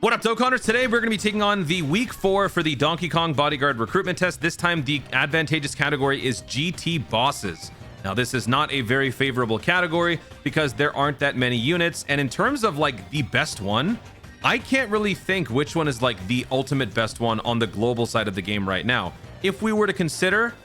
What up, Dokkanners? Today we're going to be taking on the week 4 for the Donkey Kong bodyguard recruitment test. This time the advantageous category is GT bosses. Now this is not a very favorable category because there aren't that many units, and in terms of like the best one, I can't really think which one is like the ultimate best one on the global side of the game right now. If we were to consider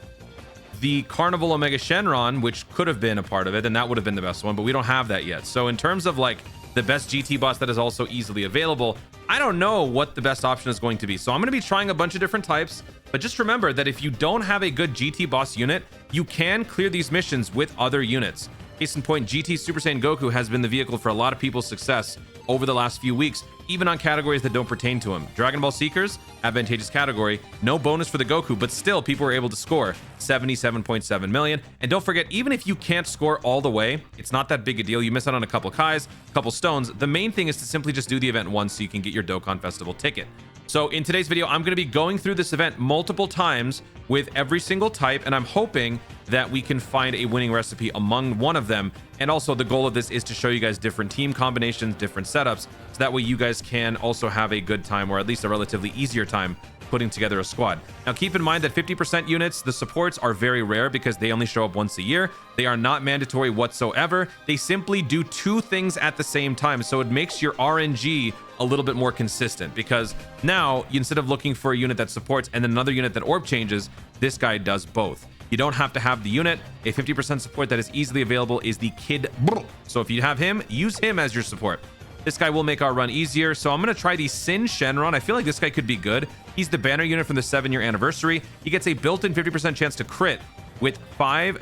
the Carnival Omega Shenron, which could have been a part of it, then that would have been the best one, but we don't have that yet. So in terms of like the best GT boss that is also easily available, I don't know what the best option is going to be. So I'm going to be trying a bunch of different types, but just remember that if you don't have a good GT boss unit, you can clear these missions with other units. Case in point, GT Super Saiyan Goku has been the vehicle for a lot of people's success over the last few weeks, even on categories that don't pertain to him. Dragon Ball Seekers, advantageous category, no bonus for the Goku, but still people were able to score 77.7 million. And don't forget, even if you can't score all the way, it's not that big a deal. You miss out on a couple Kais, a couple stones. The main thing is to simply just do the event once so you can get your Dokkan Festival ticket. So in today's video, I'm going to be going through this event multiple times with every single type, and I'm hoping that we can find a winning recipe among one of them. And also the goal of this is to show you guys different team combinations, different setups, so that way you guys can also have a good time, or at least a relatively easier time, putting together a squad. Now keep in mind that 50% units, the supports are very rare because they only show up once a year. They are not mandatory whatsoever. They simply do two things at the same time, so it makes your RNG a little bit more consistent, because now instead of looking for a unit that supports and then another unit that orb changes, this guy does both. You don't have to have the unit. A 50% support that is easily available is the Kid Buu. So if you have him, use him as your support. This guy will make our run easier. So I'm going to try the Sin Shenron. I feel like this guy could be good. He's the banner unit from the 7-year anniversary. He gets a built-in 50% chance to crit with 5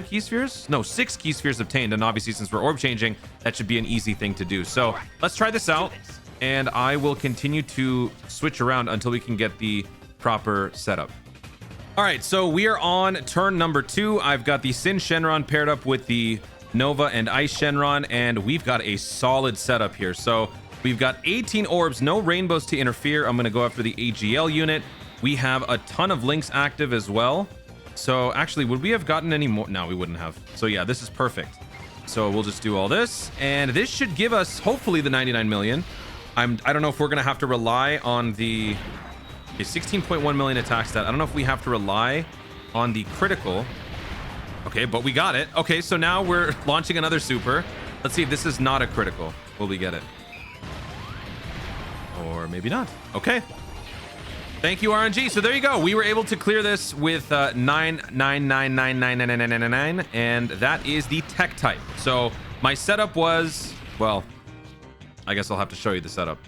key spheres? No, 6 key spheres obtained. And obviously, since we're orb changing, that should be an easy thing to do. So let's try this out. And I will continue to switch around until we can get the proper setup. All right, so we are on turn number 2. I've got the Sin Shenron paired up with the Nova and Ice Shenron, and we've got a solid setup here. So we've got 18 orbs, no rainbows to interfere. I'm going to go after the AGL unit. We have a ton of links active as well. So actually, would we have gotten any more? No, we wouldn't have. So yeah, this is perfect. So we'll just do all this, and this should give us hopefully the 99 million. I don't know if we're going to have to rely on the 16.1 million attack stat. I don't know if we have to rely on the critical. Okay, but we got it. Okay, so now we're launching another super. Let's see if this is not a critical. Will we get it? Or maybe not. Okay. Thank you, RNG. So there you go. We were able to clear this with 999999999, and that is the tech type. So my setup was, well, I guess I'll have to show you the setup.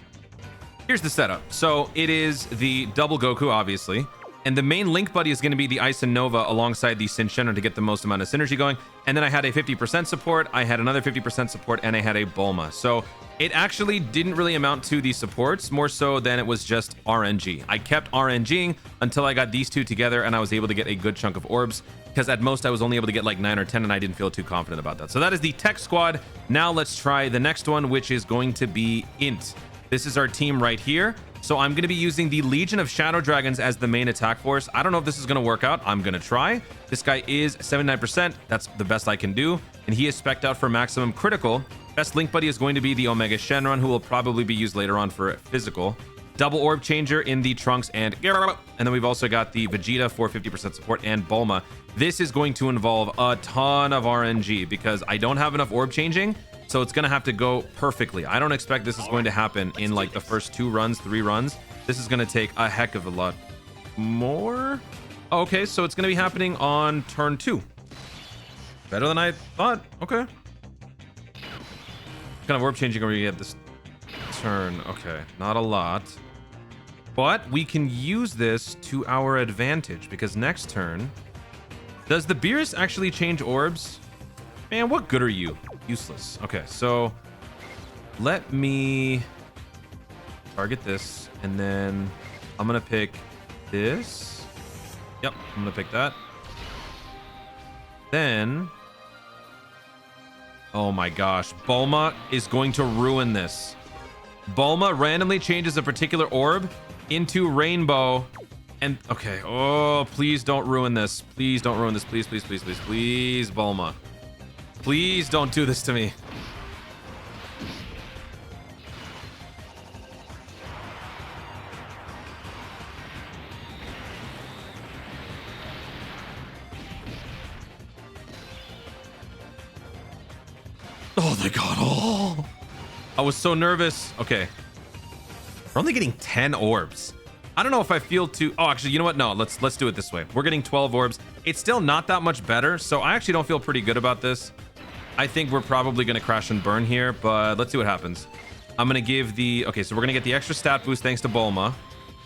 Here's the setup. So it is the double Goku, obviously. And the main link buddy is going to be the Ice and Nova alongside the Sin Shenron to get the most amount of synergy going. And then I had a 50% support, I had another 50% support, and I had a Bulma. So it actually didn't really amount to the supports, more so than it was just RNG. I kept RNGing until I got these two together, and I was able to get a good chunk of orbs, because at most I was only able to get like 9 or 10, and I didn't feel too confident about that. So that is the tech squad. Now let's try the next one, which is going to be Int. This is our team right here. So I'm going to be using the Legion of Shadow Dragons as the main attack force. I don't know if this is going to work out. I'm going to try. This guy is 79%. That's the best I can do. And he is spec'd out for maximum critical. Best link buddy is going to be the Omega Shenron, who will probably be used later on for physical. Double orb changer in the Trunks and then we've also got the Vegeta for 50% support and Bulma. This is going to involve a ton of RNG because I don't have enough orb changing. So it's going to have to go perfectly. I don't expect this is going to happen in like the first 2 runs, 3 runs. This is going to take a heck of a lot more. Okay, so it's going to be happening on turn 2. Better than I thought. Okay. What kind of orb changing are we going to get this turn? Okay, not a lot. But we can use this to our advantage because next turn... Does the Beerus actually change orbs? Man, what good are you? Useless. Okay, so let me target this, and then I'm gonna pick this. Yep, I'm gonna pick that. Then, oh my gosh, Bulma is going to ruin this. Bulma randomly changes a particular orb into rainbow, and okay, oh, please don't ruin this. Please don't ruin this. Please, please, please, please, please, Bulma. Please don't do this to me. Oh, they got all. I was so nervous. Okay. We're only getting 10 orbs. I don't know if I feel too... Oh, actually, you know what? No, let's do it this way. We're getting 12 orbs. It's still not that much better, so I actually don't feel pretty good about this. I think we're probably going to crash and burn here, but let's see what happens. I'm going to give the... Okay, so we're going to get the extra stat boost thanks to Bulma.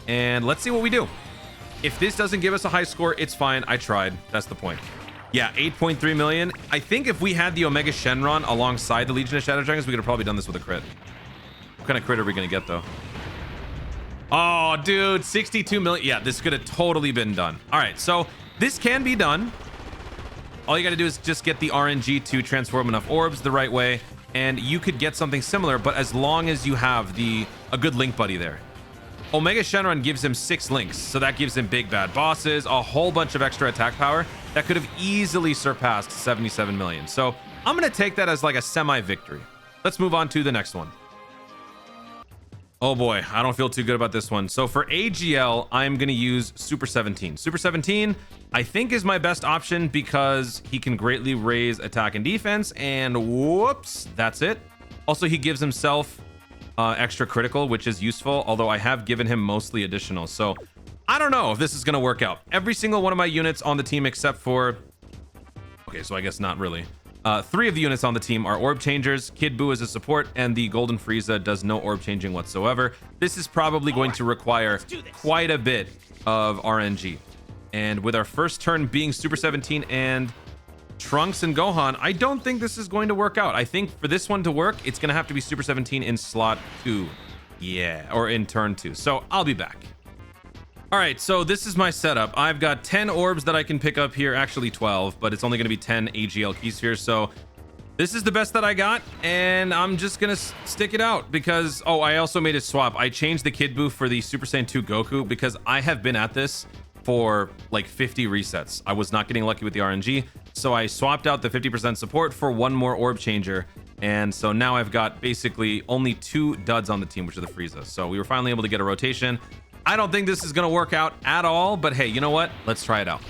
And let's see what we do. If this doesn't give us a high score, it's fine. I tried. That's the point. Yeah, 8.3 million. I think if we had the Omega Shenron alongside the Legion of Shadow Dragons, we could have probably done this with a crit. What kind of crit are we going to get, though? Oh, dude, 62 million. Yeah, this could have totally been done. All right, so this can be done. All you got to do is just get the RNG to transform enough orbs the right way, and you could get something similar, but as long as you have a good link buddy there. Omega Shenron gives him 6 links, so that gives him big bad bosses, a whole bunch of extra attack power that could have easily surpassed 77 million. So I'm going to take that as like a semi-victory. Let's move on to the next one. Oh boy, I don't feel too good about this one. So for AGL, I'm going to use Super 17. Super 17, I think, is my best option because he can greatly raise attack and defense, and whoops, that's it. Also, he gives himself extra critical, which is useful, although I have given him mostly additional. So I don't know if this is going to work out. Every single one of my units on the team except for... Okay, so I guess not really. 3 of the units on the team are orb changers. Kid Buu is a support, and the Golden Frieza does no orb changing whatsoever. This is probably going to require quite a bit of RNG. And with our first turn being Super 17 and Trunks and Gohan, I don't think this is going to work out. I think for this one to work, it's going to have to be Super 17 in slot 2. Yeah, or in turn 2. So I'll be back. All right, so this is my setup. I've got 10 orbs that I can pick up here, actually 12, but it's only going to be 10 AGL key spheres. So this is the best that I got, and I'm just going to stick it out because, oh, I also made a swap. I changed the Kid Buu for the Super Saiyan 2 Goku because I have been at this for like 50 resets. I was not getting lucky with the RNG, so I swapped out the 50% support for one more orb changer. And so now I've got basically only 2 duds on the team, which are the Frieza. So we were finally able to get a rotation. I don't think this is going to work out at all, but hey, you know what? Let's try it out.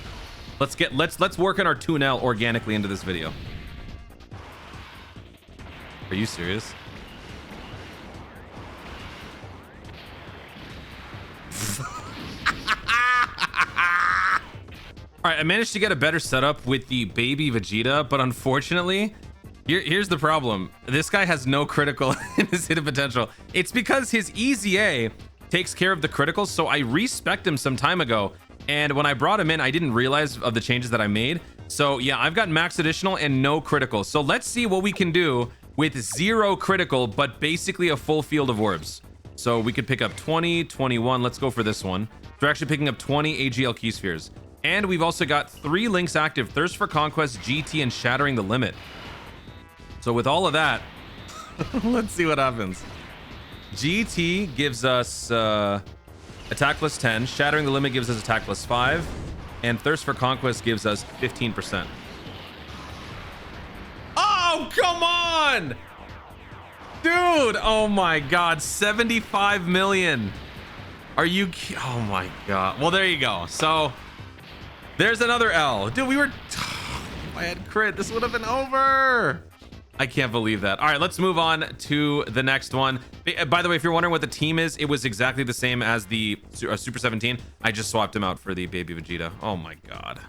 Let's work on our 2L organically into this video. Are you serious? All right, I managed to get a better setup with the baby Vegeta, but unfortunately, here's the problem. This guy has no critical in his hidden potential. It's because his EZA takes care of the criticals, so I respec'd him some time ago, and when I brought him in, I didn't realize of the changes that I made. So yeah, I've got max additional and no critical. So let's see what we can do with 0 critical, but basically a full field of orbs. So we could pick up 20, 21. Let's go for this one. We're actually picking up 20 AGL key spheres. And we've also got 3 links active: Thirst for Conquest, GT, and Shattering the Limit. So with all of that, let's see what happens. GT gives us attack plus 10, Shattering the Limit gives us attack plus 5, and Thirst for Conquest gives us 15%. Oh, come on! Dude, oh my god, 75 million. Are you... Oh my god. Well, there you go. So, there's another L. Dude, we were... If I had crit, this would have been over. I can't believe that. All right, let's move on to the next one. By the way, if you're wondering what the team is, it was exactly the same as the Super 17. I just swapped him out for the baby Vegeta. Oh my god.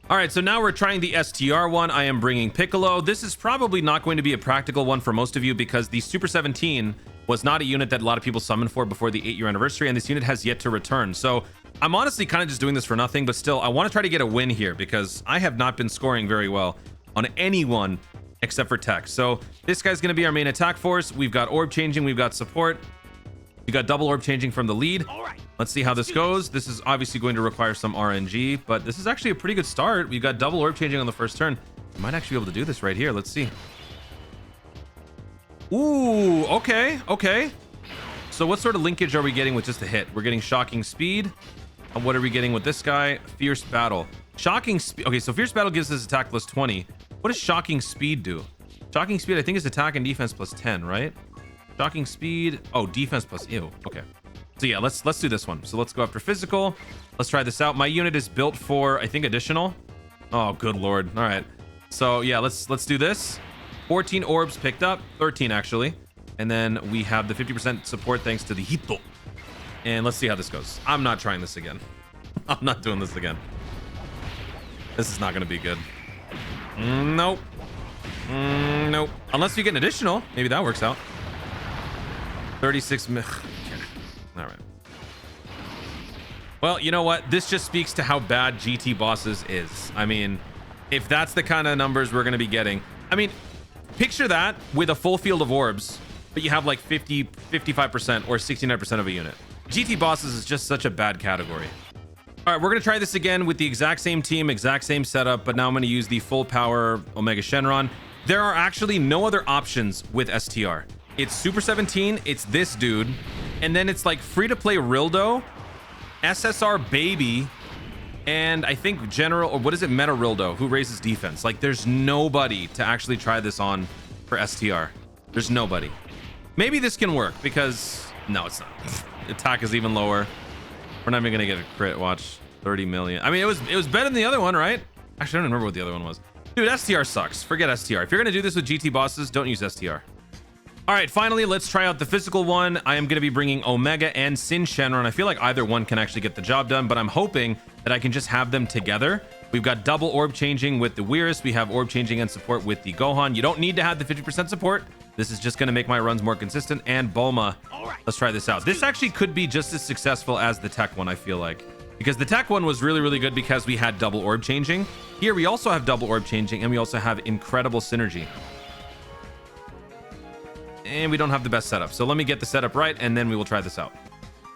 All right, so now we're trying the STR one. I am bringing Piccolo. This is probably not going to be a practical one for most of you because the Super 17 was not a unit that a lot of people summoned for before the 8-year anniversary, and this unit has yet to return. So I'm honestly kind of just doing this for nothing, but still, I want to try to get a win here because I have not been scoring very well on anyone except for tech. So this guy's going to be our main attack force. We've got orb changing, we've got support, we got double orb changing from the lead. All right, let's see how this goes. This is obviously going to require some RNG, but this is actually a pretty good start. We've got double orb changing on the first turn. We might actually be able to do this right here. Let's see. Ooh, okay. So what sort of linkage are we getting with just a hit? We're getting shocking speed. And what are we getting with this guy? Fierce battle. Shocking speed. Okay, so fierce battle gives us attack plus 20. What does shocking speed do? Shocking speed, I think, is attack and defense plus 10, right? Shocking speed. Oh, defense plus... Ew. Okay. So yeah, let's do this one. So let's go after physical. Let's try this out. My unit is built for, I think, additional. Oh, good lord. All right. So yeah, let's do this. 14 orbs picked up, 13 actually. And then we have the 50% support thanks to the Hito. And let's see how this goes. I'm not trying this again. I'm not doing this again. This is not going to be good. Nope. Nope. Unless we get an additional. Maybe that works out. 36 mil. All right. Well, you know what? This just speaks to how bad GT bosses is. I mean, if that's the kind of numbers we're going to be getting. I mean, picture that with a full field of orbs, but you have like 50, 55% or 69% of a unit. GT bosses is just such a bad category. All right, we're going to try this again with the exact same team, exact same setup, but now I'm going to use the full power Omega Shenron. There are actually no other options with STR. It's Super 17, it's this dude, and then it's like free-to-play Rildo, SSR Baby, and I think General, or what is it, Meta Rildo, who raises defense. Like, there's nobody to actually try this on for STR. There's nobody. Maybe this can work, because... No, it's not. Attack is even lower. We're not even gonna get a crit. Watch. 30 million. I mean, it was better than the other one, right? Actually, I don't remember what the other one was. Dude, STR sucks. Forget STR. If you're gonna do this with GT bosses, don't use STR. All right, finally, let's try out the physical one. I am gonna be bringing Omega and Sin Shenron. I feel like either one can actually get the job done, but I'm hoping that I can just have them together. We've got double orb changing with the Weirus. We have orb changing and support with the Gohan. You don't need to have the 50% support. This is just going to make my runs more consistent. And Bulma. Let's try this out. This actually could be just as successful as the tech one, I feel like. Because the tech one was really, really good because we had double orb changing. Here, we also have double orb changing, and we also have incredible synergy. And we don't have the best setup. So let me get the setup right, and then we will try this out.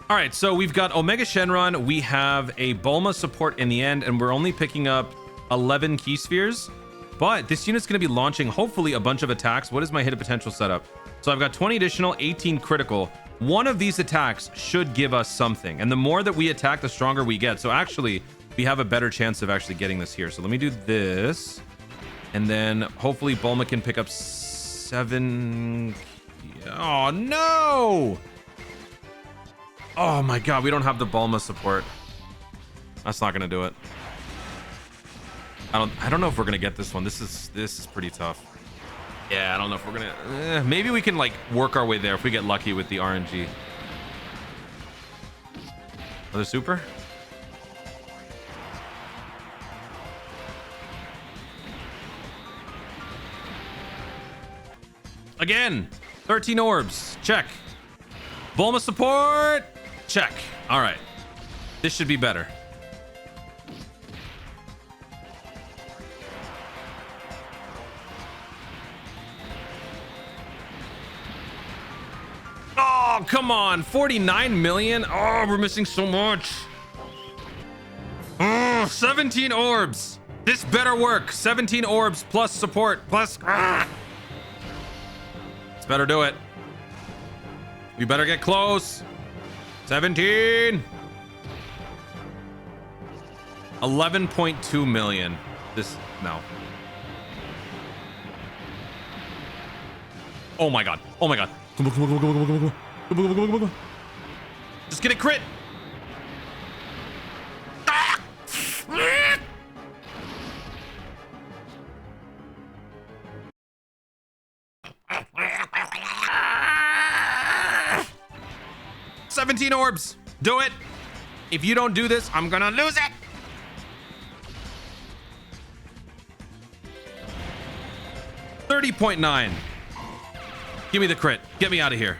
All right, so we've got Omega Shenron. We have a Bulma support in the end, and we're only picking up 11 key spheres. But this unit's going to be launching, hopefully, a bunch of attacks. What is my hit potential setup? So I've got 20 additional, 18 critical. One of these attacks should give us something. And the more that we attack, the stronger we get. So actually, we have a better chance of actually getting this here. So let me do this. And then hopefully Bulma can pick up 7. Oh, no! Oh, my God. We don't have the Bulma support. That's not going to do it. I don't know if we're gonna get this one. This is pretty tough. Yeah, I don't know if we're gonna. Maybe we can like work our way there if we get lucky with the RNG. Another super. Again, 13 orbs. Check. Bulma support. Check. All right. This should be better. Oh, come on. 49 million. Oh, we're missing so much. Oh, 17 orbs. This better work. 17 orbs plus support plus. Let's better do it. We better get close. 17. 11.2 million. This, no. Oh my God. Oh my God. Come on, come on, come on, come on, come on, come on, come on, come on, come on. Just get a crit. Ah! 17 orbs. Do it. If you don't do this, I'm gonna lose it. $30.9. Give me the crit. Get me out of here.